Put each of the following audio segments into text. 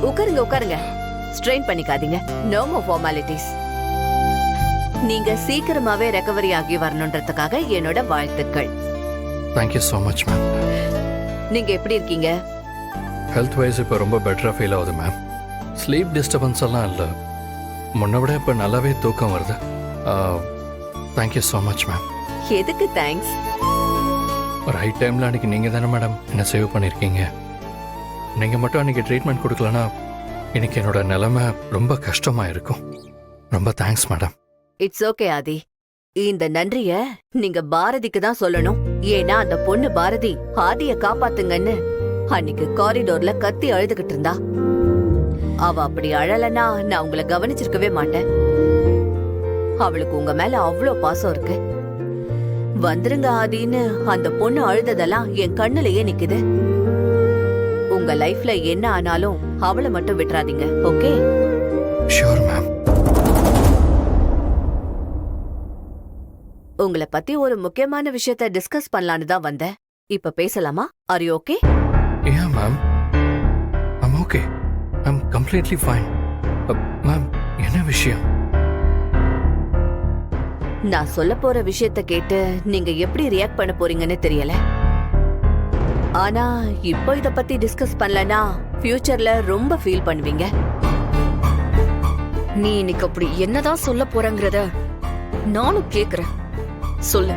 உட்காருங்க உட்காருங்க. ஸ்ட்ரெயின் பண்ணிக்காதீங்க. No more formalities. நீங்க சீக்கிரமாவே ரெக்கவரி ஆகி வரணும்ன்றதுக்காக என்னோட வாழ்த்துக்கள். Thank you so much ma'am. நீங்க எப்படி இருக்கீங்க? ஹெல்த் வைஸ் இப்போ ரொம்ப பெட்டராக ஃபீல் ஆகுது மேம். ஸ்லீப் டிஸ்டர்பன்ஸ் எல்லாம் இல்லை, முன்ன விட இப்போ நல்லாவே தூக்கம் வருது. Thank you so much ma'am. எதுக்கு தேங்க்ஸ்? ரைட் டைமில் அன்றைக்கி நீங்கள் தானே மேடம் என்ன சேவ் பண்ணியிருக்கீங்க. நீங்கள் மட்டும் அன்றைக்கி ட்ரீட்மெண்ட் கொடுக்கலன்னா இன்னைக்கு என்னோட நிலைமை ரொம்ப கஷ்டமாக இருக்கும். ரொம்ப தேங்க்ஸ் மேடம். இட்ஸ் ஓகே ஆதி. இந்த நன்றிய நீங்க பாரதிக்கு தான் சொல்லணும். ஏன்னா அந்த பொண்ணு பாரதி ஆதிய காப்பாத்துங்கன்னு அன்னைக்கு காரிடோர்ல கத்தி அழுதுகிட்டு இருந்தா. அவ அப்படி அழலனா நான் உங்களை கவனிச்சிருக்கவே மாட்டேன். அவளுக்கு உங்க மேல அவ்ளோ பாசம் இருக்கு. வந்துருங்க ஆதின்னு அந்த பொண்ணு அழுததெல்லாம் என் கண்ணுலயே நிக்குது. உங்க லைஃப்ல என்ன ஆனாலும் அவளை மட்டும் விட்டுறாதீங்க, ஓகே? Sure ma'am. உங்களை பத்தி ஒரு முக்கியமான விஷயத்த டிஸ்கஸ் பண்ணலான்னு தான் வந்தேன். இப்ப பேசலாமா? Are you okay? Yeah ma'am, I'm okay. I'm completely fine. Ma'am, என்ன விஷயம்? நான் சொல்ல போற விஷயத்த கேட்டு நீங்க எப்படி ரியாக்ட் பண்ண போறீங்கன்னு தெரியல. ஆனா இப்போ இத பத்தி டிஸ்கஸ் பண்ணலனா ஃபியூச்சர்ல ரொம்ப ஃபீல் பண்ணுவீங்க. நீ இன்னைக்கு அப்படி என்னதான் சொல்ல போறங்கறத நானும் கேக்குறேன். சொல்லு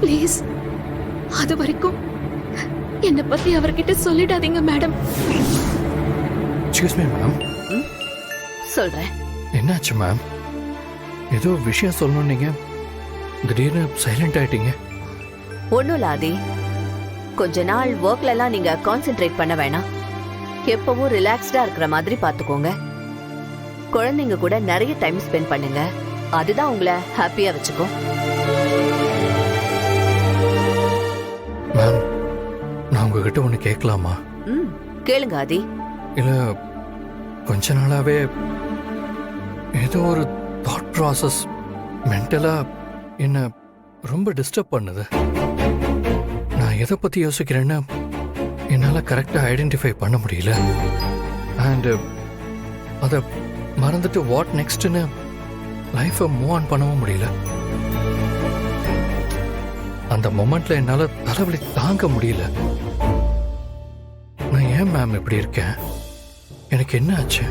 ப்ளீஸ். அது வரைக்கும் என்ன பத்தி அவர்கிட்ட சொல்லிடாதீங்க மேடம். Excuse me ma'am. சொல்றேன். என்னாச்சு மேம்? ஏதோ விஷயம் சொல்லணும், நீங்க திடீர்னு சைலண்ட் ஆயிட்டீங்க. ஒண்ணும் இல்ல ஆதி. கொஞ்ச நாள் ஒர்க்ல எல்லாம் நீங்க கான்சென்ட்ரேட் பண்ண வேணாம். எப்பவும் ரிலாக்ஸ்டா இருக்கிற மாதிரி பாத்துக்கோங்க. குழந்தைங்க கூட நிறைய டைம் ஸ்பெண்ட் பண்ணுங்க. அதுதான் உங்களை ஹாப்பியா வச்சுக்கும். மேம், நான் உங்ககிட்ட ஒன்று கேட்கலாமா? கேளுங்க ஆதி. இல்ல, கொஞ்ச நாளாவே ஏதோ ஒரு தாட் ப்ராசஸ் மென்டலா என்ன ரொம்ப டிஸ்டர்ப் பண்ணுது. நான் எதை பத்தி யோசிக்கிறேன்னு என்னால் கரெக்டாக ஐடென்டிஃபை பண்ண முடியல. அண்ட் அதை மறந்துட்டு வாட் நெக்ஸ்ட்னு லைஃபை மூவ் ஆன் பண்ணவும் முடியல. அந்த மொமெண்ட்ல என்னால தலைவலி தாங்க முடியல. நான் ஏன் மேம் இப்படி இருக்கேன்? எனக்கு என்ன ஆச்சு?